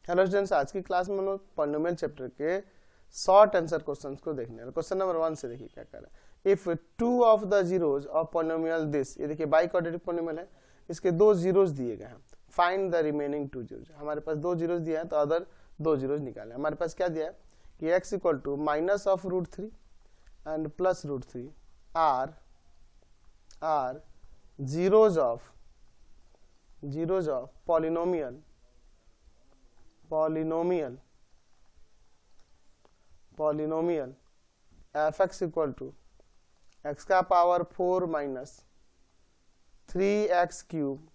Hello students, आज की class में हम लोग पॉलिनोमियल चैप्टर के शॉर्ट आंसर क्वेश्चंस को देखने हैं। क्वेश्चन नंबर 1 से देखिए क्या कर रहा है। If two of the zeros of polynomial this, ये देखिए बाई क्वाड्रेटिक पॉलिनोमियल है, इसके दो जीरोज दिए गए हैं। Find the remaining two zeros. हमारे पास दो जीरोज दिया है तो अदर दो जीरोज निकाले। हमारे पास क्या दिया है कि x equal to minus of √3 and plus √3 are zeros of polynomial fx equal to x का power 4 minus 3x cube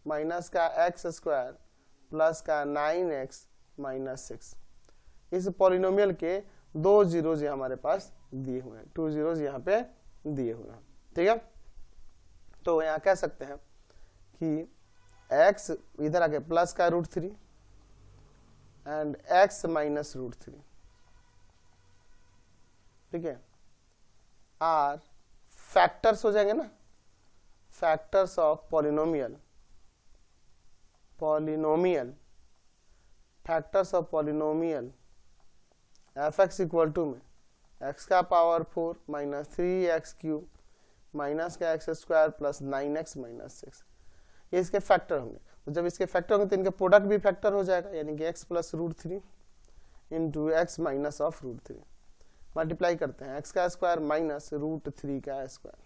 minus का x स्क्वायर प्लस का 9x माइनस 6। इस पॉलिनोमियल के दो जीरोज हमारे पास दिए हुए हैं, टू जीरोज यहाँ पे दिए हुए हैं। ठीक है, तो यहाँ कह सकते हैं कि x इधर आके प्लस का √3 एंड x माइनस √3, ठीक है, आर फैक्टर्स हो जाएंगे ना, factors of polynomial factors of polynomial fx equal to में x का power 4 minus 3x cube minus का x square plus 9x minus 6, ये इसके फैक्टर होंगे। तो जब इसके फैक्टर होंगे तो इनके प्रोडक्ट भी फैक्टर हो जाएगा, यानी कि x plus √3 into x minus of √3 multiply करते हैं x का स्क्वायर माइनस √3 का स्क्वायर,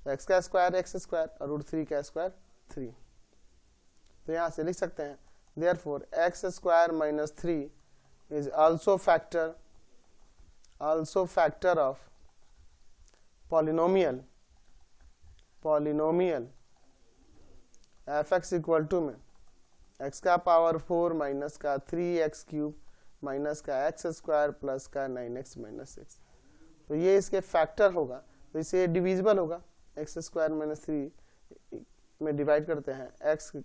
तो x का स्क्वायर x स्क्वायर और √3 का स्क्वायर 3। तो यहाँ से लिख सकते हैं therefore x square minus 3 is also factor of polynomial fx equal to में x का पावर 4 माइनस का 3x क्यूब माइनस का x स्क्वायर प्लस का 9x माइनस 6। तो ये इसके फैक्टर होगा, तो इसे डिविजिबल होगा। x स्क्वायर माइनस 3 में डिवाइड करते हैं, x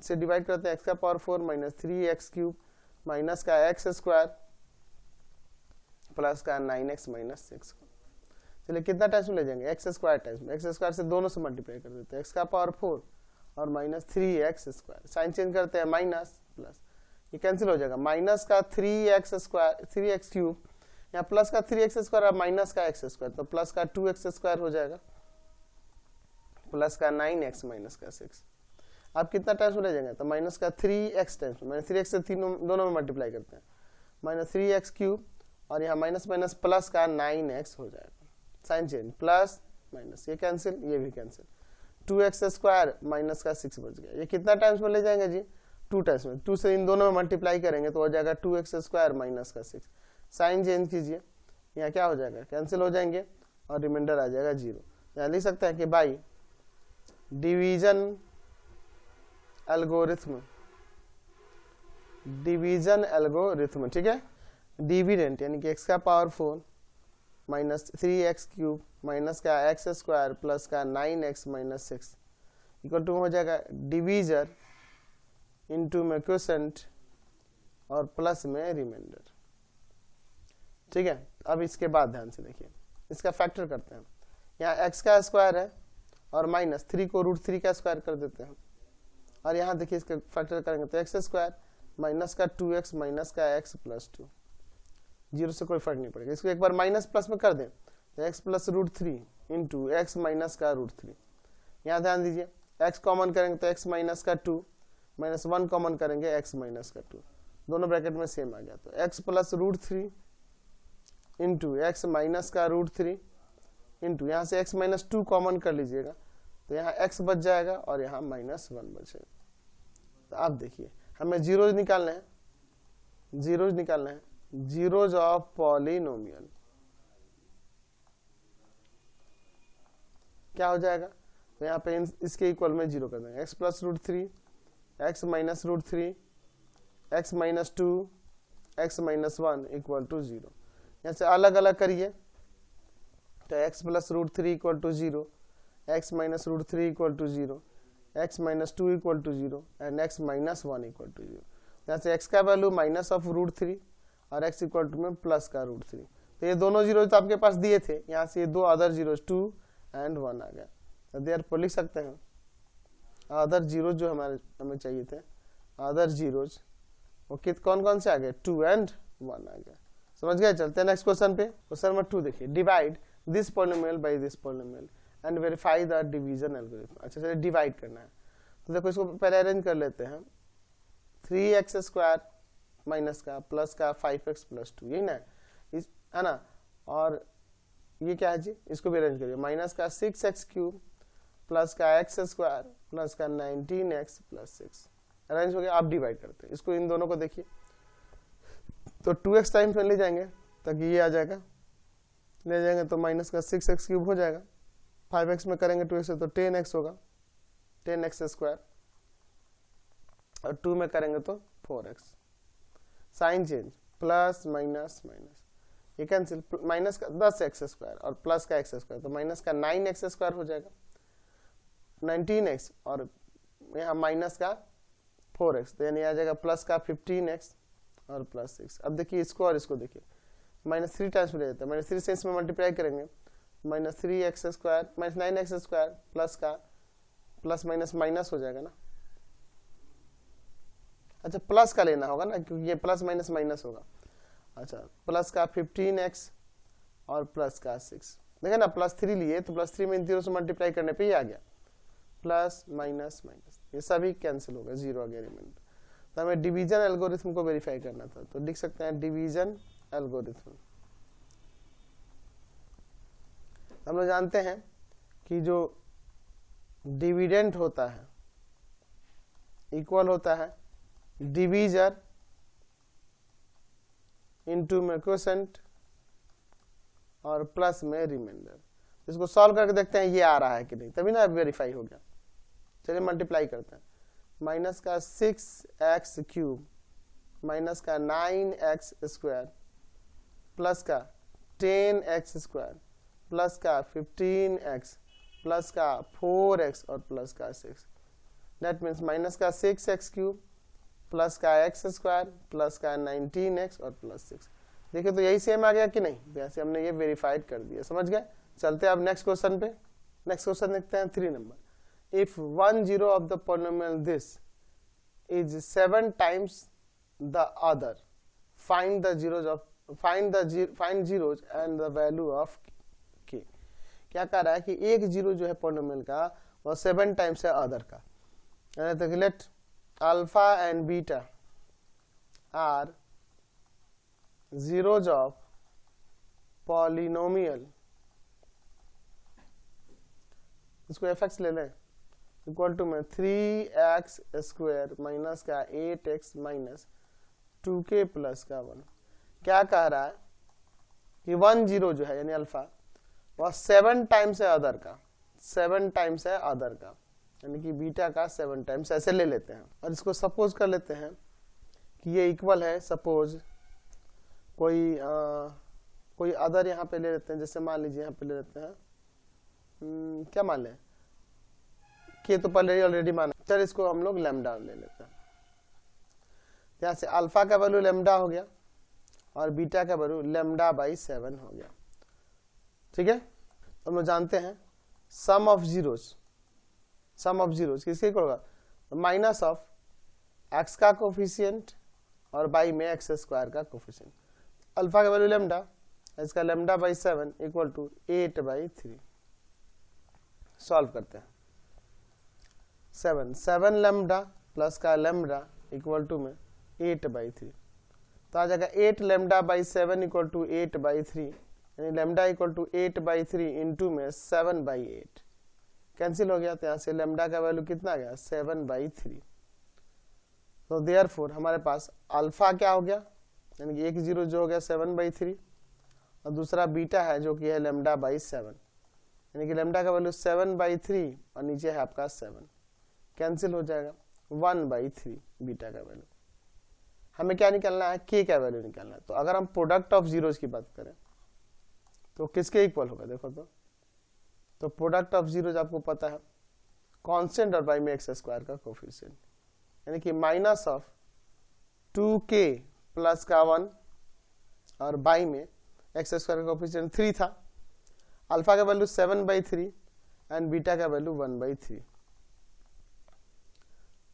से डिवाइड करते हैं x का power 4 minus 3x cube minus का x स्क्वायर प्लस का 9x माइनस 6। चलिए कितना टाइम्स में ले जाएंगे, x स्क्वायर टाइम्स में, x स्क्वायर से दोनों से मल्टीप्लाई कर देते हैं, x का पावर 4 और minus 3x square, sign change करते हैं माइनस प्लस, ये कैंसिल हो जाएगा, माइनस का 3x स्क्वायर 3x क्यूब, यहाँ प्लस का 3x स्क्वायर और माइनस का x स्क्वायर, तो प्लस का 2x स्क्वायर हो जाएगा प्लस का 9x माइनस का 6। आप कितना टाइम्स में ले जाएंगे, तो माइनस का 3x टाइम्स में, 3x से दोनों में मल्टीप्लाई करते हैं, माइनस 3x क्यूब और यहाँ माइनस माइनस प्लस का 9x हो जाएगा, साइन चेंज प्लस माइनस, ये कैंसिल ये भी कैंसिल, 2x स्क्वायर माइनस का 6 बच गया। ये कितना टाइम्स में ले जाएंगे जी, 2 टाइम्स में, 2 से इन दोनों में मल्टीप्लाई करेंगे तो हो जाएगा 2x स्क्वायर माइनस का 6। साइन चेंज कीजिए, यहाँ क्या हो जाएगा, कैंसिल हो जाएंगे और रिमाइंडर आ जाएगा 0। यहाँ लिख सकते हैं कि बाई डिवीजन एल्गोरिथम, ठीक है, डिविडेंट यानी कि x का power 4 minus 3x cube minus का x स्क्वायर प्लस का 9x माइनस 6 इक्वल टू हो जाएगा डिवीजर इनटू में क्वोशेंट और प्लस में रिमाइंडर। ठीक है, अब इसके बाद ध्यान से देखिए, इसका फैक्टर करते हैं। यहाँ x का स्क्वायर है और माइनस 3 को √3 का स्क्वायर कर देते हैं, और यहाँ देखिए इसका फैक्टर करेंगे तो x स्क्वायर माइनस का 2x माइनस का x प्लस 2, 0 से कोई फर्क नहीं पड़ेगा। इसको एक बार माइनस प्लस में कर दें तो x plus √3 into x minus का √3। यहाँ ध्यान दीजिए x कॉमन करेंगे तो x माइनस का 2 माइनस 1 कॉमन करेंगे x माइनस का 2, दोनों ब्रैकेट में सेम आ गया, तो x plus √3 into x minus का √3 इंटू यहाँ से x माइनस 2 कॉमन कर लीजिएगा तो यहाँ x बच जाएगा और यहाँ माइनस 1 बचेगा। तो आप देखिए हमें जीरोज निकालना है, जीरोज ऑफ पॉलिनोमियल क्या हो जाएगा, तो यहाँ पे इसके इक्वल में 0 कर देंगे, x plus √3 x minus √3 x minus 2 x minus 1 equal to 0। यहाँ से अलग अलग करिए तो x plus √3 equal to 0, x minus √3 equal to 0, x minus 2 equal to 0 and x minus 1 equal to 0। यहाँ से x का वैल्यू माइनस ऑफ √3 और x इक्वल टू में प्लस का √3, तो ये दोनों जीरो तो आपके पास दिए थे, यहाँ से ये दो अदर जीरो 2 एंड 1 आ गया, तो देयरफॉर लिख सकते हैं अदर जीरो जो हमें चाहिए थे, अदर जीरोज वो कौन कौन से आ गए, 2 and 1 आ गया। समझ गए। चलते हैं नेक्स्ट क्वेश्चन पे। क्वेश्चन नंबर 2 देखिए, divide this polynomial by this polynomial and verify the division algorithm. अच्छा चलिए डिवाइड करना है, तो देखो इसको पहले अरेंज कर लेते हैं। 3x² माइनस का प्लस का 5x + 2, यही ना है ना। और ये क्या है जी, इसको भी अरेंज करिए, माइनस का 6x³ प्लस का x² प्लस का 19x + 6 अरेंज हो गया। आप डिवाइड करते हैं इसको, इन दोनों को देखिए, तो 2x टाइम्स में ले जाएंगे ताकि ये आ जाएगा, ले जाएंगे तो माइनस का 6x³ हो जाएगा। 5x में करेंगे 2x से तो 10x होगा, 10x², और 2 में करेंगे तो 4x। Sign change, plus minus minus, ये कैंसिल, माइनस का 10x² और प्लस का x², तो माइनस का 9x² हो जाएगा, 19x और यहाँ माइनस का 4x, तो यानी आ जाएगा प्लस का 15x और प्लस 6। अब देखिए इसको और इसको देखिए, -3 टाइम्स में ले जाते हैं, -3 से इसमें मल्टीप्लाई करेंगे, -3x² -9x² प्लस का प्लस माइनस माइनस हो जाएगा ना। अच्छा प्लस का लेना होगा ना, क्योंकि ये प्लस माइनस माइनस होगा। अच्छा प्लस का 15x और प्लस का 6, देखा ना +3 लिए तो +3 में इन तीनों से मल्टीप्लाई करने पे ही आ गया, प्लस माइनस माइनस, ये सभी कैंसिल हो गए, 0 आ गया रिमाइंडर। तो हमें डिवीजन एल्गोरिथम को वेरीफाई करना था, तो लिख सकते हैं डिवीजन एल्गोरिथम। हम लोग जानते हैं कि जो डिविडेंड होता है इक्वल होता है डिवीजर इनटू में क्वोशेंट और प्लस में रिमाइंडर। इसको सॉल्व करके देखते हैं ये आ रहा है कि नहीं, तभी ना वेरीफाई हो गया। चलिए मल्टीप्लाई करते हैं, माइनस का 6x³ माइनस का 9x² प्लस का 10x² प्लस का 15x प्लस का 4x और प्लस का 6, दैट मीन्स माइनस का 6x³ प्लस का x² प्लस का 19x और प्लस 6। देखिए तो यही सेम आ गया कि नहीं, जैसे हमने ये वेरीफाइड कर दिया। समझ गए। चलते हैं अब नेक्स्ट क्वेश्चन पे। नेक्स्ट क्वेश्चन देखते हैं 3 number. If 1 zero of the polynomial this is 7 times the other, find zeros and the value of k। क्या कह रहा है कि एक जीरो जो है पोलिनोमियल का वो 7 टाइम्स है अदर का। तो let alpha and beta are zeros of polynomial, इसको fx ले लें, इक्वल टू में 3x² माइनस का 8x माइनस 2k प्लस का 1। क्या कह रहा है कि 1 0 जो है यानी अल्फा वह 7 टाइम्स है अदर का, 7 टाइम्स है अदर का, यानी कि बीटा का 7 टाइम्स, ऐसे ले लेते हैं। और इसको सपोज कर लेते हैं कि ये इक्वल है, सपोज कोई अदर यहाँ पे ले लेते हैं, जैसे मान लीजिए यहाँ पे ले लेते हैं क्या मान लें, के तो पहले ऑलरेडी माना, चल इसको हम लोग लैम्डा ले लेते हैं। यहाँ से अल्फा का वैल्यू लैम्डा हो गया और बीटा का वैल्यू λ/7 हो गया। ठीक है, तो हम लोग जानते हैं सम ऑफ जीरोस किसके इक्वल होगा, माइनस ऑफ एक्स का कोफिशिएंट और बाई में x² का कोफिशिएंट। अल्फा का वैल्यू लैम्डा, इसका λ/7 इक्वल टू 8/3। सॉल्व करते हैं, 7 लैम्डा प्लस का लैम्डा इक्वल टू में 8/3, तो आ जाएगा 8 λ/7 इक्वल टू 8/3, यानी लैम्डा इक्वल टू 8/3 इंटू में 7/8 कैंसिल हो गया, तो यहाँ से लैम्डा का वैल्यू कितना आ गया 7/3। तो देयरफॉर हमारे पास अल्फा क्या हो गया, यानी कि एक जीरो जो हो गया 7/3 और दूसरा बीटा है जो कि है λ/7, यानी कि लैम्डा का वैल्यू 7/3 और नीचे है आपका 7, कैंसिल हो जाएगा 1/3 बीटा का वैल्यू। हमें क्या निकालना है, के का वैल्यू निकालना है। तो अगर हम प्रोडक्ट ऑफ जीरोस की बात करें तो किसके इक्वल होगा, देखो तो प्रोडक्ट ऑफ जीरोस आपको पता है कांस्टेंट और बाई में x² का कोफिशिएंट, यानी कि माइनस ऑफ 2k प्लस का 1 और बाई में x² का कोफिशिएंट 3 था, अल्फा का वैल्यू 7/3 एंड बीटा का वैल्यू 1/3।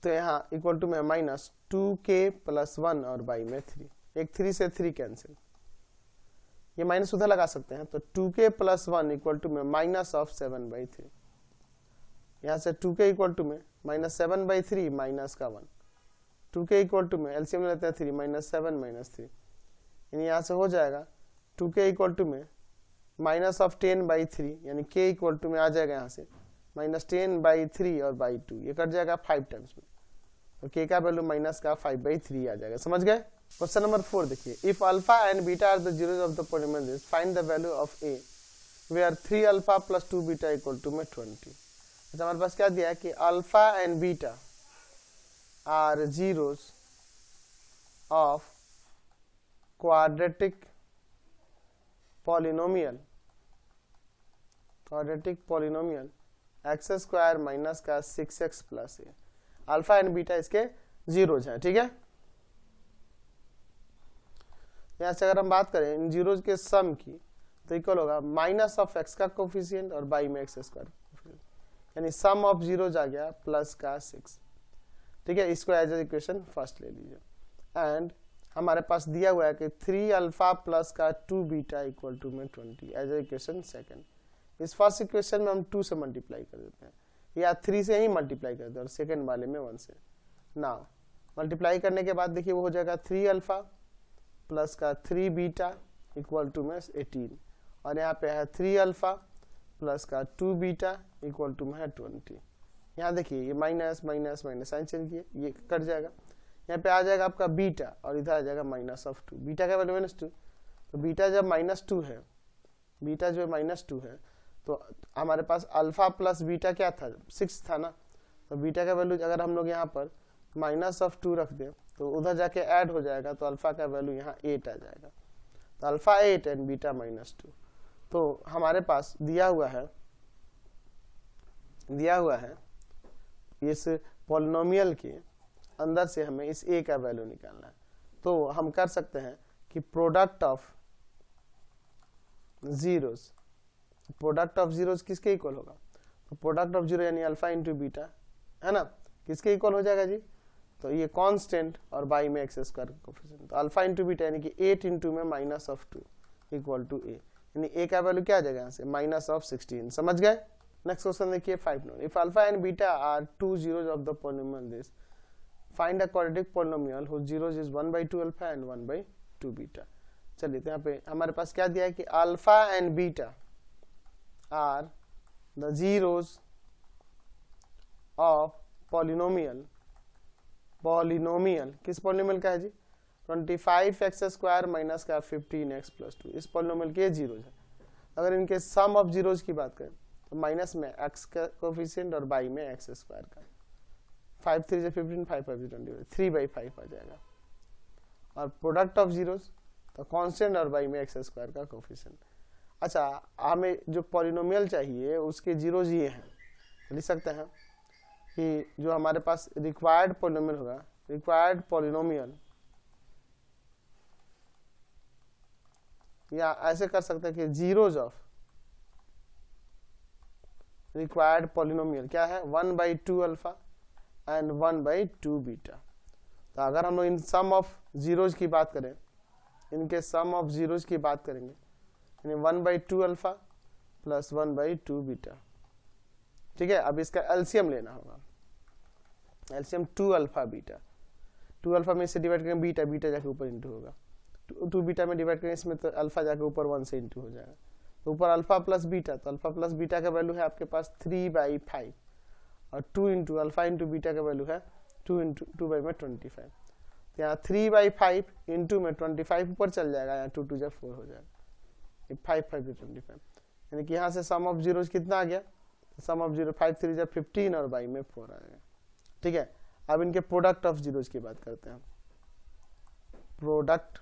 तो यहाँ इक्वल टू में माइनस 2k प्लस 1 और बाई में 3, एक 3 से 3 कैंसिल, ये माइनस उधर लगा सकते हैं, तो 2k प्लस 1 इक्वल टू में माइनस ऑफ 7/3, यहाँ से 2k इक्वल टू में माइनस 7/3 माइनस का 1, 2k इक्वल टू में एलसीएम लेते हैं 3 माइनस 7 माइनस 3, यानी यहाँ से हो जाएगा 2k इक्वल टू में माइनस ऑफ 10/3, यानी k इक्वल टू में आ जाएगा यहाँ से माइनस 10/3 और बाई 2, ये कट जाएगा 5 टाइम्स में, तो k का वैल्यू माइनस का 5/3 आ जाएगा। समझ गए? क्वेश्चन नंबर 4 देखिए, if alpha and beta are the zeros of the polynomial this, find the value of a where 3 alpha plus 2 beta equal to में 20। अच्छा, हमारे पास क्या दिया है कि alpha and beta are zeros of quadratic polynomial x square minus का 6x plus a, alpha and beta इसके जीरोज हैं। ठीक है, यहाँ से अगर हम बात करें इन जीरोज के सम की तो इक्वल होगा माइनस ऑफ एक्स का कोफिशिएंट और बाई में एक्स स्क्वायर, यानी सम ऑफ जीरोज आ गया प्लस का 6। ठीक है, इसको एज इक्वेशन फर्स्ट ले लीजिए। एंड हमारे पास दिया हुआ है कि 3 अल्फा प्लस का 2 बीटा इक्वल टू में 20 एज इक्वेशन सेकंड। इस फर्स्ट इक्वेशन में हम 2 से मल्टीप्लाई कर देते हैं या 3 से ही मल्टीप्लाई कर देते हैं और सेकंड वाले में 1 से। नाउ मल्टीप्लाई करने के बाद देखिए वो हो जाएगा 3 अल्फा प्लस का 3 बीटा इक्वल टू में 18, और यहाँ पे है 3 अल्फा प्लस का 2 बीटा इक्वल टू में 20। यहाँ देखिए ये minus minus minus sign change किए, ये कट जाएगा, यहाँ पे आ जाएगा आपका बीटा और इधर आ जाएगा माइनस ऑफ 2, बीटा का वैल्यू -2, तो बीटा जब -2 है, बीटा जो -2 है तो हमारे पास अल्फा प्लस बीटा क्या था, 6 था ना, तो बीटा का वैल्यू अगर हम लोग यहाँ पर माइनस ऑफ 2 रख दें तो उधर जाके ऐड हो जाएगा, तो अल्फा का वैल्यू यहाँ 8 आ जाएगा, तो अल्फा 8 एंड बीटा -2। तो हमारे पास दिया हुआ है इस पॉलिनोमियल के अंदर से हमें इस a का वैल्यू निकालना है। तो हम कर सकते हैं कि प्रोडक्ट ऑफ जीरोस किसके इक्वल होगा, तो प्रोडक्ट ऑफ जीरो यानी अल्फा इंटू बीटा है ना, किसके इक्वल हो जाएगा जी, तो ये कांस्टेंट और बाई में एक्स स्क्वायर का कोफिशिएंट, तो अल्फा इंटू बीटा यानी कि 8 इंटू में minus of 2 equal to a, यानी a का वैल्यू क्या आ जाएगा यहाँ से माइनस ऑफ 16। समझ गए? नेक्स्ट क्वेश्चन देखिए 5 number, if alpha and beta are 2 zeros of the polynomial this, find a quadratic polynomial whose zeros is 1/2 alpha and 1/2 beta. चलिए, तो यहाँ पे हमारे पास क्या दिया है कि alpha and beta are the zeros of polynomial किस पॉलिनोमियल का है जी, 25x स्क्वायर माइनस का 15x प्लस 2, इस पॉलिनोमियल के जीरोज है। अगर इनके सम ऑफ जीरोज की बात करें तो माइनस में x का कोफिशिएंट और बाई में x स्क्वायर का, 5 3 से 15, 5 5 से 20, 3/5 आ जाएगा, और प्रोडक्ट ऑफ जीरोज तो कांस्टेंट और बाई में x स्क्वायर का कोफिशिएंट। अच्छा, हमें जो पॉलिनोमियल चाहिए उसके जीरोज ये हैं, लिख सकते हैं कि जो हमारे पास रिक्वायर्ड पॉलिनोमियल होगा, रिक्वायर्ड पॉलिनोमियल, या ऐसे कर सकते हैं कि जीरोज ऑफ रिक्वायर्ड पॉलिनोमियल क्या है, 1/2 अल्फा एंड 1/2 बीटा। तो अगर हम लोग इन सम ऑफ जीरोज की बात करें, इनके सम ऑफ जीरोज की बात करेंगे, यानी 1/2 अल्फा प्लस 1/2 बीटा। ठीक है, अब इसका एलसीएम लेना होगा, एलसीएम 2 अल्फा बीटा, 2 अल्फा में इससे डिवाइड करेंगे बीटा, बीटा जाके ऊपर इंटू होगा, 2 बीटा में डिवाइड करेंगे इसमें तो अल्फा जाके ऊपर 1 से इंटू हो जाएगा, तो ऊपर अल्फा प्लस बीटा, तो अल्फा प्लस बीटा का वैल्यू है आपके पास 3/5, और 2 इंटू अल्फा इंटू बीटा का वैल्यू है 2 इंटू 2/25, तो यहाँ 3/5 इंटू में 25 ऊपर चल जाएगा, यहाँ 2 2 4 हो जाएगा, 5 5 to 25, यानी कि यहाँ से सम ऑफ जीरोज कितना आ गया, सम ऑफ जीरो 5 3 15 और बाई में 4 आ गया। ठीक है, अब इनके प्रोडक्ट ऑफ जीरोज की बात करते हैं, प्रोडक्ट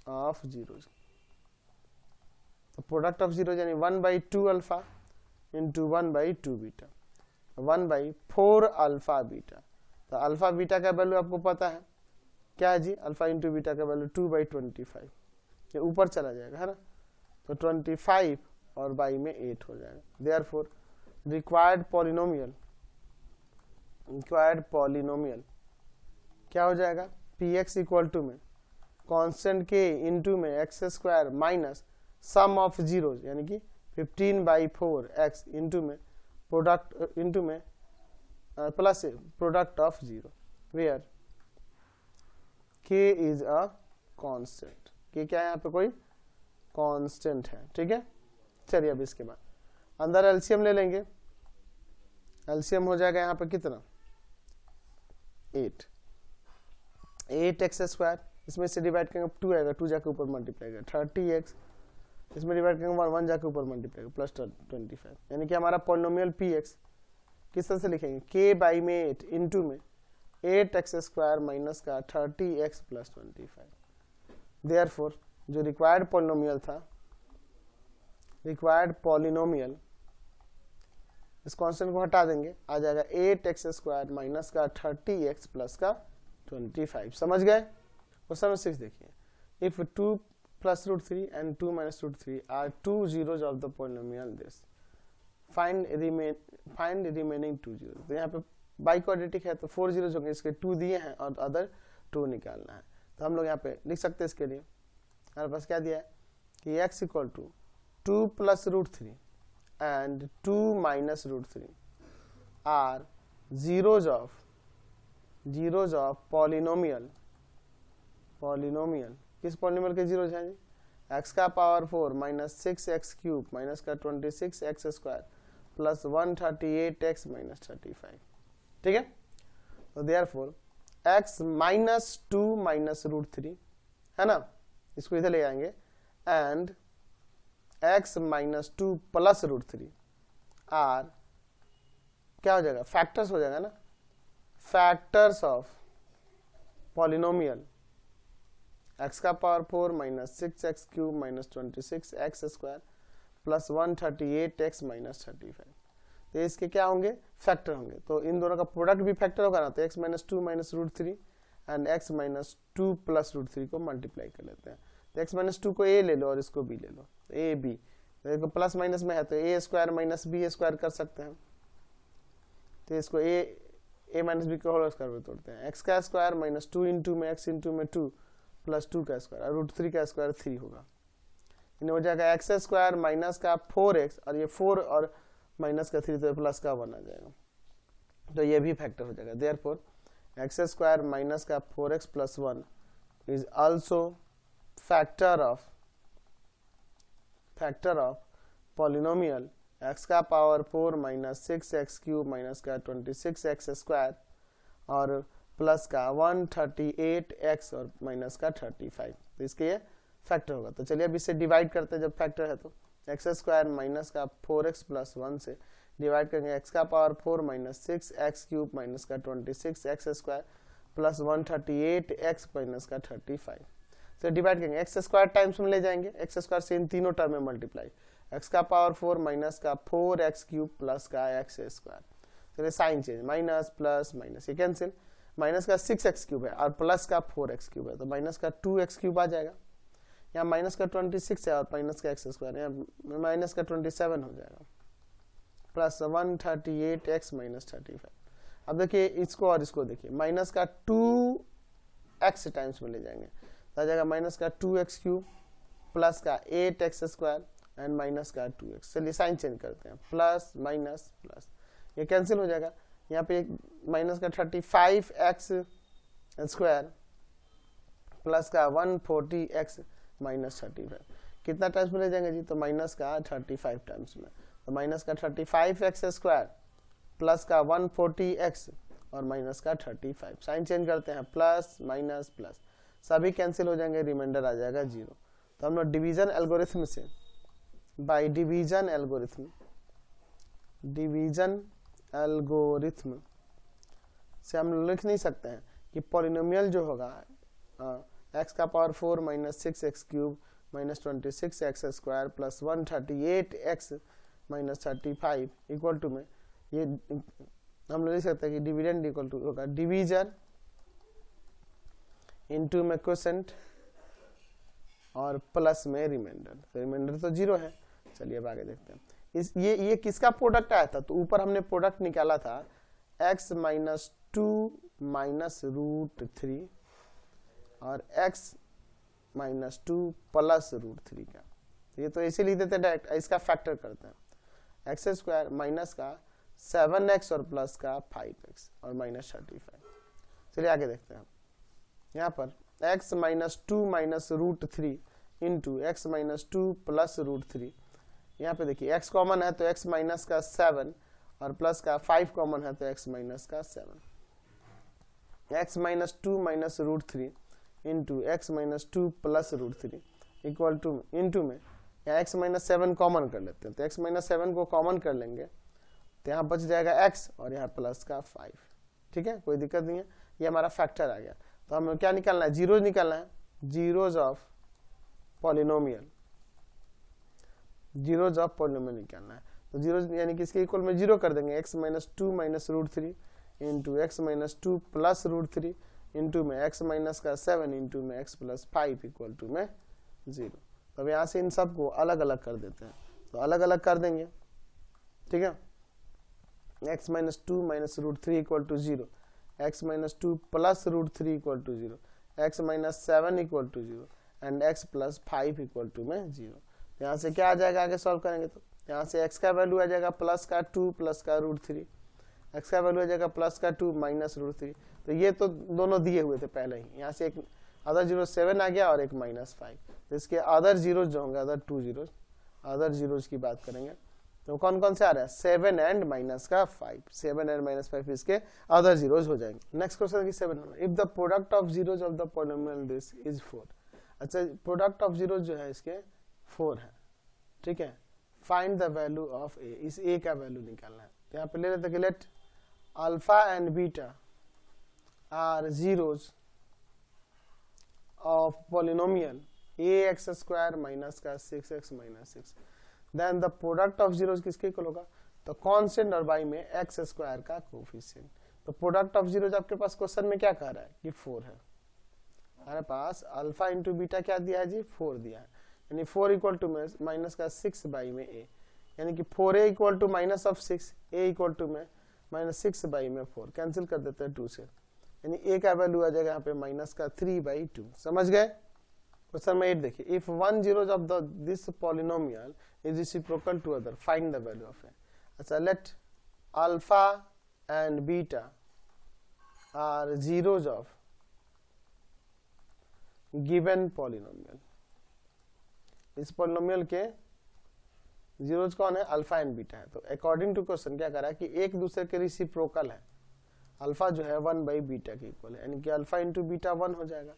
ऑफ जीरोज, तो प्रोडक्ट ऑफ जीरोज यानी 1/2 alpha into 1/2 beta, 1/4 alpha beta. तो अल्फा बीटा का वैल्यू आपको पता है क्या है जी, अल्फा इंटू बीटा का वैल्यू 2/25, ये ऊपर चला जाएगा है ना, तो 25 और बाई में 8 हो जाएगा। Therefore required polynomial required polynomial क्या हो जाएगा, पी एक्स इक्वल टू में कांस्टेंट के इंटू में x square minus sum of zeros यानी कि 15/4 इंटू में प्रोडक्ट इंटू में plus product of zero where k is a constant. K क्या है यहाँ पे कोई कांस्टेंट है, ठीक है। चलिए अब इसके बाद अंदर एलसीएम ले लेंगे। एलसीएम हो जाएगा यहाँ पे कितना 8x स्क्वायर, इसमें से डिवाइड करेंगे 2 आएगा, 2 जाके ऊपर मल्टीप्लाई करेगा 30x, इसमें डिवाइड करेंगे 1 जाके ऊपर मल्टीप्लाई करेगा प्लस 25, यानी कि हमारा पॉलिनोमियल px किस तरह से लिखेंगे k में 8 इंटू में 8x स्क्वायर माइनस का 30x प्लस 25। देयरफॉर जो रिक्वायर्ड पॉलिनोमियल था, रिक्वायर्ड पॉलिनोमियल, इस कांस्टेंट को हटा देंगे, आ जाएगा 8x स्क्वायर माइनस का 30x प्लस का 25। समझ गए। क्वेश्चन 6 देखिए, if 2 plus root 3 and 2 minus root 3 are two zeros of the polynomial this, find remaining 2 zeros। तो यहाँ पे बाई क्वाड्रेटिक है तो 4 zeros होंगे, इसके 2 दिए हैं और अदर 2 निकालना है। तो हम लोग यहाँ पे लिख सकते हैं इसके लिए, हमारे पास क्या दिया है कि x equal to 2 plus root 3 and 2 minus root 3 are zeros of polynomial किस पॉलिनोमियल के जीरो हैं जी, x का power 4 minus 6x cube minus का 26x square plus 138x minus 35, ठीक है। तो therefore x minus 2 minus root 3 है ना, इसको इधर ले आएंगे, and x minus 2 plus root 3 are क्या हो जाएगा, फैक्टर्स हो जाएगा ना, फैक्टर्स ऑफ पॉलिनोमियल x का power 4 minus 6x cube minus 26x square plus 138x minus 35। तो इसके क्या होंगे, फैक्टर होंगे। तो इन दोनों का प्रोडक्ट भी फैक्टर होगा ना, तो x minus 2 minus root 3 and x minus 2 plus root 3 को मल्टीप्लाई कर लेते हैं। तो x माइनस 2 को a ले लो और इसको b ले लो, a b, तो प्लस माइनस में है तो a square minus b square कर सकते हैं। तो इसको a माइनस b को होल स्क्वायर में तोड़ते हैं, x का स्क्वायर माइनस 2 इंटू में x इंटू में 2 प्लस 2 का स्क्वायर और रूट 3 का स्क्वायर 3 होगा, इन्हें हो जाएगा एक्स स्क्वायर माइनस का 4x और ये 4 और माइनस का 3 तो प्लस का 1 आ जाएगा, तो ये भी फैक्टर हो जाएगा। देयरफॉर एक्स स्क्वायर माइनस का 4x plus 1 is also factor of polynomial x का power 4 minus 6x cube minus का 26x स्क्वायर और प्लस का 138x और माइनस का 35, तो इसके ये फैक्टर होगा। तो चलिए अब इसे डिवाइड करते हैं, जब फैक्टर है तो एक्स स्क्वायर माइनस का 4x प्लस 1 से डिवाइड करेंगे x का power 4 minus 6x cube minus का 26x square plus 138x minus का 35 से डिवाइड करेंगे, एक्स स्क्वायर टाइम्स में ले जाएंगे, एक्स स्क्वायर से इन तीनों टर्म में मल्टीप्लाई, x का पावर 4 माइनस का 4x क्यूब प्लस का x स्क्वायर, चलिए sign change, minus plus minus, ये कैंसिल, माइनस का 6x क्यूब है और प्लस का 4x क्यूब है तो माइनस का 2x क्यूब आ जाएगा, यहाँ माइनस का 26 है और माइनस का x स्क्वायर, यहाँ माइनस का 27 हो जाएगा प्लस 138x माइनस 35। अब देखिए इसको और इसको देखिए, माइनस का 2x टाइम्स में ले जाएंगे तो आ जाएगा माइनस का 2x क्यूब प्लस का 8x स्क्वायर एंड माइनस का 2x। चलिए साइन चेंज करते हैं, प्लस माइनस प्लस, ये कैंसिल हो जाएगा, यहाँ पे माइनस का 35x स्क्वायर प्लस का 140x माइनस 35, कितना टाइम्स में ले जाएंगे जी, तो माइनस का 35 टाइम्स में, तो माइनस का 35x स्क्वायर प्लस का 140x और माइनस का 35, साइन चेंज करते हैं, प्लस माइनस प्लस, सभी कैंसिल हो जाएंगे, रिमाइंडर आ जाएगा 0। तो हम लोग डिवीजन एल्गोरिथम से, बाय डिवीजन एल्गोरिथम से हम लिख नहीं सकते हैं कि पॉलिनोमियल जो होगा x का power 4 minus 6x cube minus 26x square plus 138x minus 35 equal to में, ये हम लोग लिख सकते हैं कि डिविडेंड इक्वल टू होगा डिवीजन इनटू में क्वोशेंट और प्लस में रिमाइंडर, तो रिमाइंडर तो 0 है। चलिए अब आगे देखते हैं, ये किसका प्रोडक्ट आया था, तो ऊपर हमने प्रोडक्ट निकाला था x माइनस 2 माइनस रूट 3 और x माइनस 2 प्लस रूट 3 का। ये तो ऐसे लिख देते हैं डायरेक्ट, इसका फैक्टर करते हैं। एक्स स्क्वायर माइनस का 7x और प्लस का 5x और माइनस 35। चलिए आगे देखते हैं। यहाँ पर x minus 2 minus root 3 into x minus 2 plus root 3। यहाँ पे देखिए x कॉमन है तो x माइनस का 7 और प्लस का 5 कॉमन है तो x माइनस का 7। x minus 2 minus root 3 into x minus 2 plus root 3 equal to into में यहाँ x माइनस 7 कॉमन कर लेते हैं, तो x माइनस 7 को कॉमन कर लेंगे तो यहाँ बच जाएगा x और यहाँ प्लस का 5। ठीक है, कोई दिक्कत नहीं है, ये हमारा फैक्टर आ गया। तो हमें क्या निकालना है, जीरोज निकालना है, zeros of polynomial, zeros of polynomial निकालना है। तो जीरोज यानी कि इसके इक्वल में जीरो कर देंगे, x minus 2 minus root 3 into x minus 2 plus root 3 into में x माइनस का 7 इंटू में x प्लस 5 इक्वल टू में 0। तो अब यहाँ से इन सबको अलग अलग कर देते हैं, तो अलग अलग कर देंगे। ठीक है, x minus 2 minus root 3 equal to 0, x minus 2 plus root 3 equal to 0, x minus 7 equal to 0 and x plus 5 equal to में 0। यहाँ से क्या आ जाएगा, आगे सॉल्व करेंगे तो यहाँ से x का वैल्यू आ जाएगा प्लस का 2 प्लस का रूट 3, x का वैल्यू आ जाएगा प्लस का 2 माइनस रूट 3। तो ये तो दोनों दिए हुए थे पहले ही, यहाँ से एक अदर जीरो 7 आ गया और एक माइनस 5। तो इसके अदर जीरोज जो होंगे, अदर 2 जीरोज, अदर जीरोज की बात करेंगे तो कौन कौन से आ रहा है, 7 एंड माइनस का 5, 7 एंड माइनस 5 इसके अदर जीरोज हो जाएंगे। नेक्स्ट क्वेश्चन की 7 number, if the product of zeros of the polynomial this is 4। अच्छा, प्रोडक्ट ऑफ जीरोज जो है इसके 4 है। ठीक है, फाइंड द वैल्यू ऑफ ए, इस ए का वैल्यू निकालना है। यहाँ पे ले लेते हैं, let alpha and beta are zeros of polynomial ax square minus का 6x minus 6, then the product of zeros किसके इक्वल होगा, तो कांस्टेंट और y में x स्क्वायर का कोफिशिएंट। तो प्रोडक्ट ऑफ जीरोज आपके पास क्वेश्चन में क्या कह रहा है कि 4 है, हमारे पास अल्फा इंटू बीटा क्या दिया है जी, 4 दिया है, यानी 4 इक्वल टू में माइनस का 6 बाई में a, यानी कि 4a equal to minus of 6, a equal to में माइनस 6 बाई में 4, कैंसिल कर देते हैं 2 से, यानी a का वैल्यू आ जाएगा यहाँ पे माइनस का 3 बाई 2। समझ गए। क्वेश्चन में 8 देखिए, if one zeros of the this polynomial is reciprocal to other find the value of A. अच्छा, let alpha and beta are zeros of given polynomial. इस पॉलिनोमियल के जीरोज कौन है, अल्फा एंड बीटा है। तो according to question क्या कर रहा है कि एक दूसरे के रेसिप्रोकल है, अल्फा जो है 1 बाई बीटा के इक्वल है, यानी कि अल्फा इंटू बीटा 1 हो जाएगा।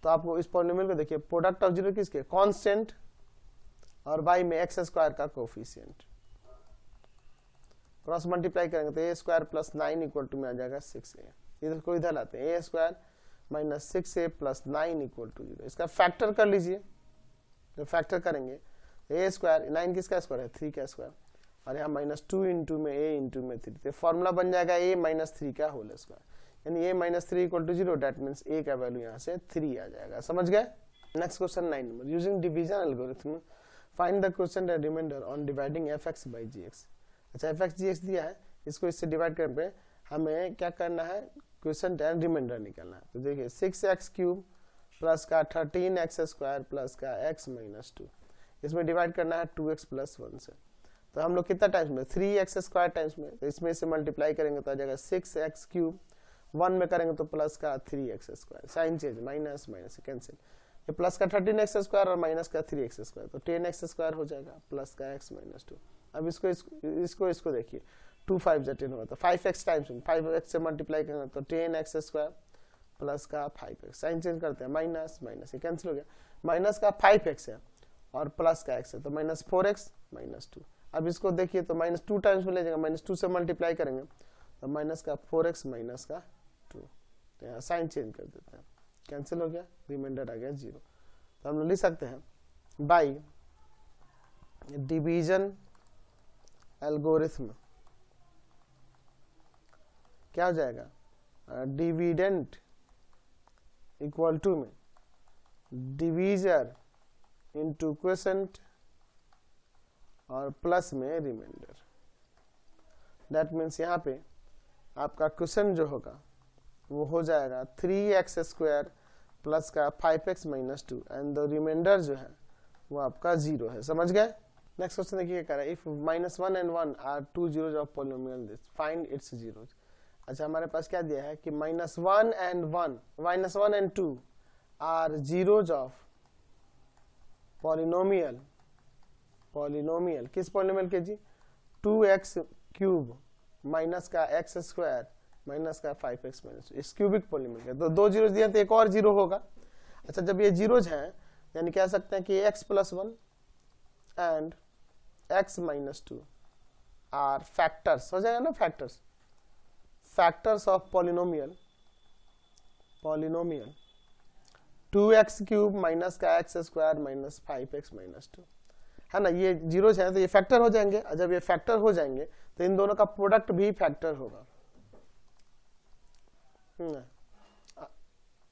तो आपको इस पॉलिनोमियल को देखिए, प्रोडक्ट ऑफ जीरो किसके, कांस्टेंट और y में x स्क्वायर का कोफिशिएंट, क्रॉस मल्टीप्लाई करेंगे तो a square plus 9 equal to में आ जाएगा 6a। इधर को इधर लाते हैं, a square minus 6a plus 9 equal to 0। इसका फैक्टर कर लीजिए, जो फैक्टर करेंगे a स्क्वायर, 9 किसका स्क्वायर है, 3 का स्क्वायर, और यहाँ माइनस 2 इंटू में a इंटू में 3, तो फॉर्मूला बन जाएगा a माइनस 3 का होल स्क्वायर, यानी a minus 3 equal to 0, that means a का वैल्यू यहाँ से 3 आ जाएगा। समझ गए। Next question 9 number, using division algorithm find the quotient and remainder on dividing fx by gx। अच्छा, fx gx दिया है, इसको इससे डिवाइड करने पे हमें क्या करना है, क्वोशिएंट एंड रिमाइंडर निकालना है। तो देखिए 6x क्यूब प्लस का 13x स्क्वायर प्लस का x माइनस 2, इसमें डिवाइड करना है 2x प्लस 1 से। तो हम लोग कितना टाइम्स में, 3x स्क्वायर टाइम्स में, तो इसमें से मल्टीप्लाई करेंगे तो आ जाएगा 6x क्यूब, 1 में करेंगे तो प्लस का 3x square, sign change, minus minus cancel, ये प्लस का 13x स्क्वायर और माइनस का 3x स्क्वायर, तो 10x स्क्वायर हो जाएगा प्लस का x माइनस 2। अब इसको देखिए, 2 5 जा 10 हुआ तो 5x टाइम्स में 5x से मल्टीप्लाई करेंगे तो 10x स्क्वायर प्लस का 5x, साइन चेंज करते हैं, माइनस माइनस, ये कैंसिल हो गया, माइनस का 5x है और प्लस का x है, तो माइनस 4x माइनस 2। अब इसको देखिए तो माइनस 2 टाइम्स में ले जाएगा, माइनस 2 से मल्टीप्लाई करेंगे तो माइनस का 4x माइनस का 2, तो यहाँ साइन चेंज कर देते हैं, कैंसिल हो गया, रिमाइंडर आ गया 0। तो हम लोग लिख सकते हैं बाई डिवीजन एल्गोरिथम क्या हो जाएगा, डिविडेंड इक्वल टू में डिवीजर इंटू क्वोशिएंट और प्लस में रिमाइंडर। दैट मीन्स यहाँ पे आपका क्वेश्चन जो होगा वो हो जाएगा 3x² प्लस का 5x minus 2 and the remainder जो है वो आपका 0 है। समझ गए? नेक्स्ट क्वेश्चन देखिए कह रहा है if -1 and 1 are two zeros of polynomial this find its zeros. अच्छा, हमारे पास क्या दिया है कि -1 and 2 are zeros of polynomial किस पॉलिनोमियल के जी? 2x³ माइनस का x² माइनस का 5x माइनस, इस क्यूबिक पॉलिनोमियल का। तो 2 जीरोज दिया तो एक और जीरो होगा। अच्छा, जब ये जीरोज हैं यानी कह सकते हैं कि x+1 and x minus 2 are factors, हो जाएगा ना factors of polynomial 2x³ minus का x² माइनस 5x माइनस 2 है ना। ये जीरोज है तो ये फैक्टर हो जाएंगे, और जब ये फैक्टर हो जाएंगे तो इन दोनों का प्रोडक्ट भी फैक्टर होगा,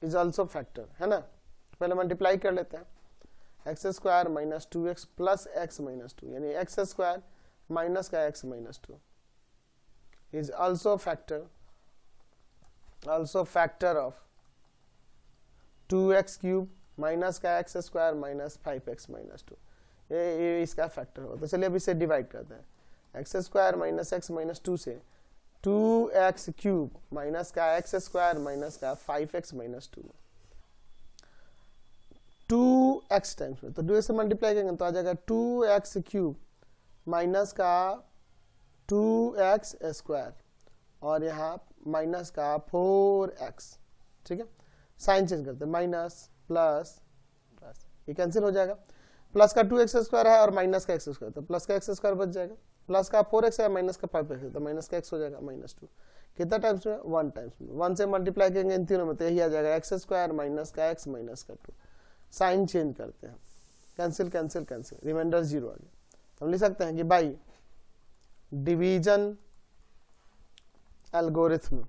इज ऑल्सो फैक्टर, है ना। पहले मल्टीप्लाई कर लेते हैं, x² minus 2x plus x minus 2 यानी x² माइनस का x minus 2 is also factor of 2x³ minus का x² माइनस 5x माइनस 2, ये इसका फैक्टर होगा। तो चलिए अब इसे डिवाइड करते हैं, x² माइनस x माइनस 2 से 2x³ माइनस का x² माइनस का 5x माइनस 2 2x टाइम्स में, तो 2x से मल्टीप्लाई करेंगे तो आ जाएगा 2x³ माइनस का 2x² और यहाँ माइनस का 4x। ठीक है, साइन चेंज करते हैं, माइनस प्लस प्लस, ये कैंसिल हो जाएगा। प्लस का 2x² है और माइनस का x², तो प्लस का x² बच जाएगा, प्लस का 4x है माइनस का 5x है तो माइनस का x हो जाएगा माइनस 2। कितना टाइम्स में? 1 टाइम्स में। 1 से मल्टीप्लाई करेंगे इन तीनों में तो यही आ जाएगा x² माइनस का x माइनस का 2। साइन चेंज करते हैं, कैंसिल कैंसिल कैंसिल, रिमाइंडर 0 आ गया। हम लिख सकते हैं कि बाई डिवीजन एल्गोरिथम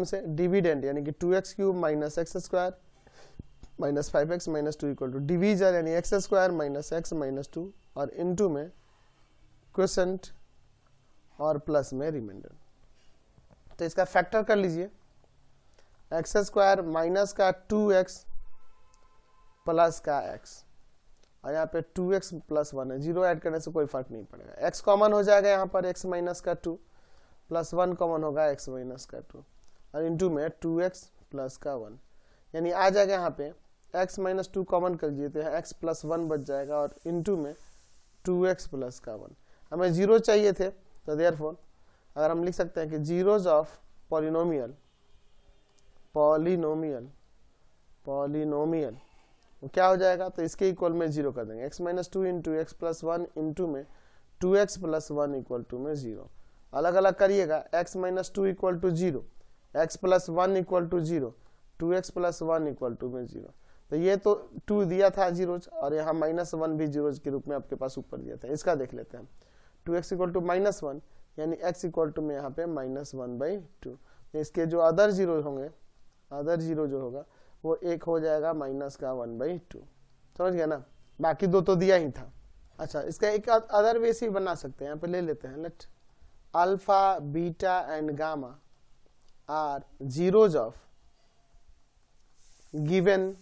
से डिविडेंड यानी कि 2x³ minus x² minus 5x minus 2 equal to division यानी x² माइनस x माइनस 2 और इनटू में क्वोशेंट और प्लस में रिमाइंडर। तो इसका फैक्टर कर लीजिए, x² माइनस का 2x प्लस का x और यहाँ पे 2x प्लस 1 है, 0 ऐड करने से कोई फर्क नहीं पड़ेगा। x कॉमन हो जाएगा यहाँ पर, x माइनस का 2 प्लस 1 कॉमन होगा x माइनस का 2 और इनटू में 2x प्लस का 1 यानी आ जाएगा यहाँ पे x माइनस 2 कॉमन कर लीजिए तो यहाँ x प्लस 1 बच जाएगा और इनटू में 2x प्लस का 1। हमें 0 चाहिए थे तो देयरफॉर अगर हम लिख सकते हैं कि जीरोज ऑफ पॉलिनोमियल वो क्या हो जाएगा, तो इसके इक्वल में 0 कर देंगे, x minus 2 into x plus 1 into में 2x प्लस 1 इक्वल टू में 0। अलग अलग करिएगा, x minus 2 equal to 0, x plus 1 equal to 0, 2x plus 1 equal to में 0। तो ये तो 2 दिया था जीरोज और यहाँ माइनस 1 भी जीरोज के रूप में आपके पास ऊपर दिया था। इसका देख लेते हैं, 2x इक्वल टू माइनस 1 यानी x इक्वल टू में यहाँ पे माइनस 1/2। इसके जो अदर जीरो होंगे, अदर जीरो जो होगा वो एक हो जाएगा माइनस का 1/2। समझ गया ना, बाकी दो तो दिया ही था। अच्छा, इसका एक अदर वे से बना सकते हैं, यहाँ पे ले लेते हैं, let alpha beta and gamma are zeros of given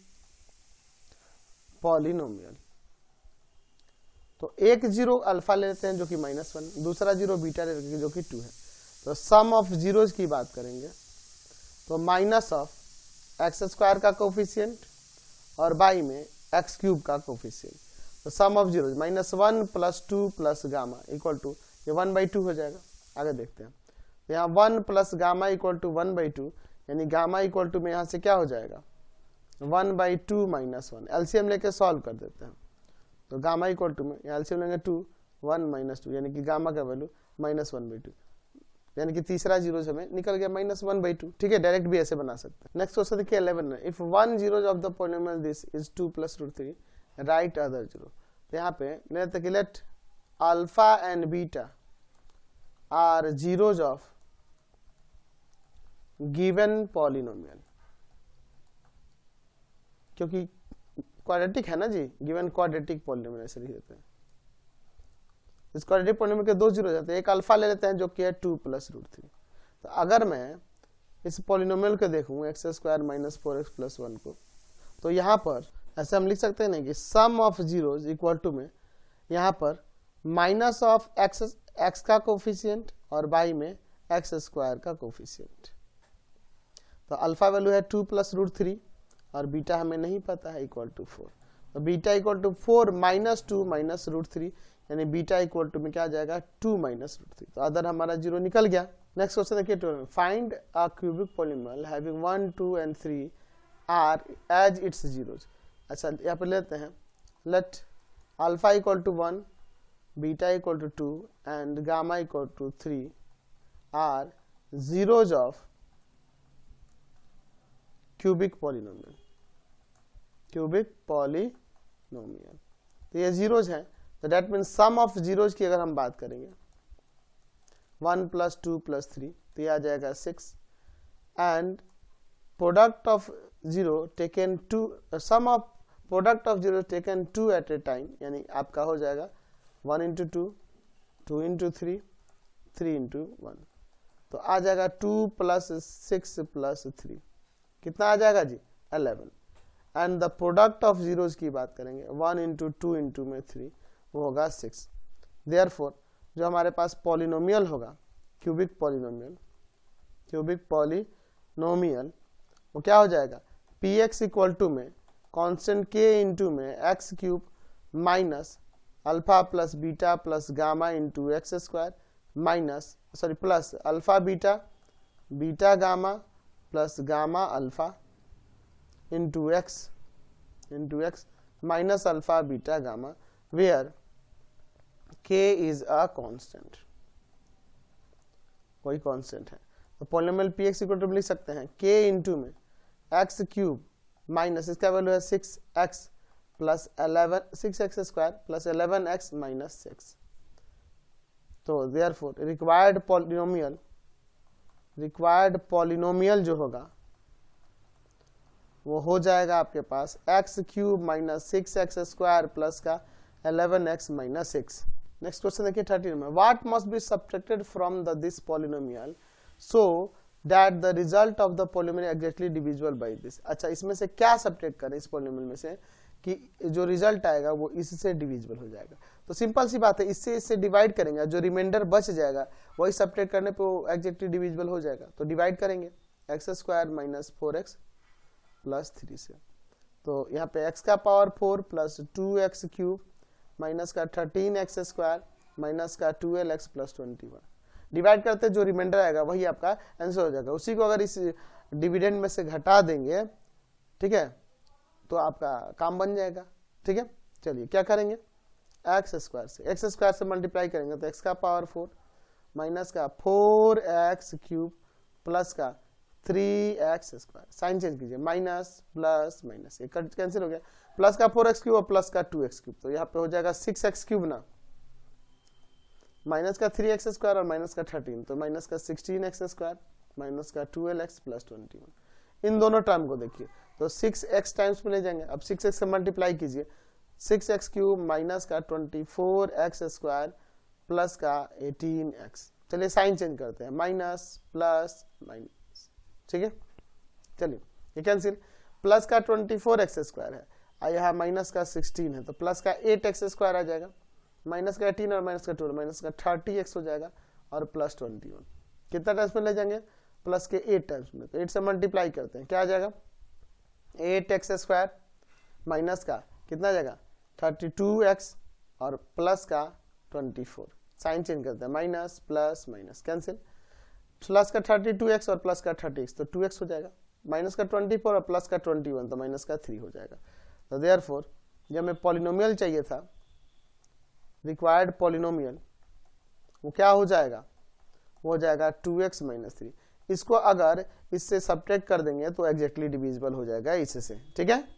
polynomial. तो एक जीरो अल्फा ले लेते हैं जो कि -1, दूसरा जीरो बीटा ले लेते हैं जो कि 2 है। तो सम ऑफ जीरोज की बात करेंगे तो माइनस ऑफ x² का कोफिशिएंट और बाई में x³ का कोफिशिएंट। तो sum of zeros -1 plus 2 plus gamma equal to ये 1/2 हो जाएगा। आगे देखते हैं, तो यहाँ 1 प्लस गामा इक्वल टू 1/2 यानी गामा इक्वल टू में यहाँ से क्या हो जाएगा 1/2 माइनस 1। एलसीएम लेके सॉल्व कर देते हैं, तो गामा इक्वल टू में एलसीएम लेंगे 2 1 माइनस 2 यानी कि गामा का वैल्यू -1/2 यानी कि तीसरा जीरो हमें निकल गया -1/2। ठीक है, डायरेक्ट भी ऐसे बना सकते हैं। नेक्स्ट क्वेश्चन देखिए 11 में, if one zero of the polynomial this is 2 + √3 right other zero. तो यहाँ पे लेते कि let alpha and beta are zeros of given polynomial, क्योंकि क्वाड्रेटिक है ना जी, गिवन क्वाड्रेटिक पॉलिनोमियल ऐसे लिख देते हैं। क्वाड्रेटिक पॉलिनोमियल के दो जीरो जाते हैं, एक अल्फा ले लेते हैं जो कि है 2 + √3। तो अगर मैं इस पॉलिनोमियल को देखूं x² - 4x + 1 को, तो यहाँ पर ऐसे हम लिख सकते हैं ना कि सम ऑफ जीरोज इक्वल टू में यहाँ पर माइनस ऑफ x का कोफिशिएंट और y में x² का कोफिशिएंट। तो अल्फा वैल्यू है 2 + √3 और बीटा हमें नहीं पता है, इक्वल टू 4। तो बीटा इक्वल टू 4 - 2 - √3, यानी बीटा इक्वल टू में क्या आ जाएगा 2 - √3। तो अदर हमारा जीरो निकल गया। नेक्स्ट क्वेश्चन देखिए, find a cubic polynomial having 1, 2 and 3 are as its zeros. अच्छा, यहाँ पे लेते हैं, let alpha equal to 1, beta equal to 2 and gamma equal to 3 are zeros of cubic polynomial. Cubic polynomial, तो ये जीरोज हैं, तो that means sum of zeros की अगर हम बात करेंगे 1 + 2 + 3, तो ये आ जाएगा 6 and product of zero taken 2, sum of product of zero taken 2 at a time, यानी आपका हो जाएगा 1 × 2, 2 × 3, 3 × 1, तो आ जाएगा 2 + 6 + 3, कितना आ जाएगा जी 11। And the product of zeros की बात करेंगे 1 × 2 × में 3, वो होगा 6। देयरफॉर जो हमारे पास पॉलिनोमियल होगा क्यूबिक पॉलिनोमियल वो क्या हो जाएगा px इक्वल टू में कांस्टेंट k इंटू में x³ minus alpha plus beta plus gamma into x² minus plus alpha beta gamma plus gamma alpha into x minus alpha beta gamma, where k is a constant, कोई constant है। तो polynomial px equal to लिख सकते हैं k into में x³ minus इसका value है 6x plus 11 6x² plus 11x minus 6। तो देयरफॉर रिक्वायर्ड पॉलिनोमियल जो होगा वो हो जाएगा आपके पास x³ माइनस 6x² प्लस का 11x माइनस 6। नेक्स्ट क्वेश्चन देखिए 13 में, what must be subtracted from this polynomial so that the result of the polynomial exactly divisible by this. अच्छा, इसमें से क्या सब्ट्रैक्ट करें इस पॉलिनोमियल में से कि जो रिजल्ट आएगा वो इससे डिविजिबल हो जाएगा। तो सिंपल सी बात है, इससे डिवाइड करेंगे, जो रिमाइंडर बच जाएगा वही सब्ट्रैक्ट करने पे वो एग्जैक्टली डिविजिबल हो जाएगा। तो डिवाइड करेंगे x² माइनस 4x प्लस 3 से, तो यहाँ पे x का पावर 4 प्लस 2x³ माइनस का 13x² माइनस का 12x प्लस 21, डिवाइड करते जो रिमाइंडर आएगा वही आपका आंसर हो जाएगा। उसी को अगर इस डिविडेंड में से घटा देंगे, ठीक है, तो आपका काम बन जाएगा। ठीक है, चलिए क्या करेंगे, x² से मल्टीप्लाई करेंगे तो x का पावर 4 माइनस का 4x³ प्लस का 3x², साइन चेंज कीजिए, माइनस प्लस माइनस, ये कैंसिल हो गया, प्लस का 4x³ और प्लस का 2x³, तो यहाँ पे हो जाएगा 6x³ ना, माइनस का 3x² और माइनस का 13, तो माइनस का 16x² माइनस का 12x प्लस 21। इन दोनों टर्म को देखिए तो 6x टाइम्स में ले जाएंगे, अब 6x से मल्टीप्लाई कीजिए, 6x³ माइनस का 24x² प्लस का 18x। चलिए साइन चेंज करते हैं, माइनस प्लस माइनस, ठीक है, चलिए ये कैंसिल, प्लस का 24x² है, यहाँ माइनस का 16 है, तो प्लस का 8x² आ जाएगा, माइनस का 18 और माइनस का 12 माइनस का 30x हो जाएगा और प्लस 21। कितना टाइम्स में ले जाएंगे, प्लस के 8 टाइम्स में, तो 8 से मल्टीप्लाई करते हैं, क्या आ जाएगा 8x² माइनस का कितना आ जाएगा 32x और प्लस का 24, साइन चेंज करते हैं, minus plus minus cancel, plus का 32x और प्लस का 30x तो 2x हो जाएगा, माइनस का 24 और प्लस का 21 तो माइनस का 3 हो जाएगा। तो देयरफॉर जब हमें पॉलिनोमियल चाहिए था, रिक्वायर्ड पॉलिनोमियल, वो क्या हो जाएगा, वो हो जाएगा 2x माइनस 3। इसको अगर इससे सब्ट्रैक्ट कर देंगे तो एग्जैक्टली डिविजिबल हो जाएगा इससे, ठीक है।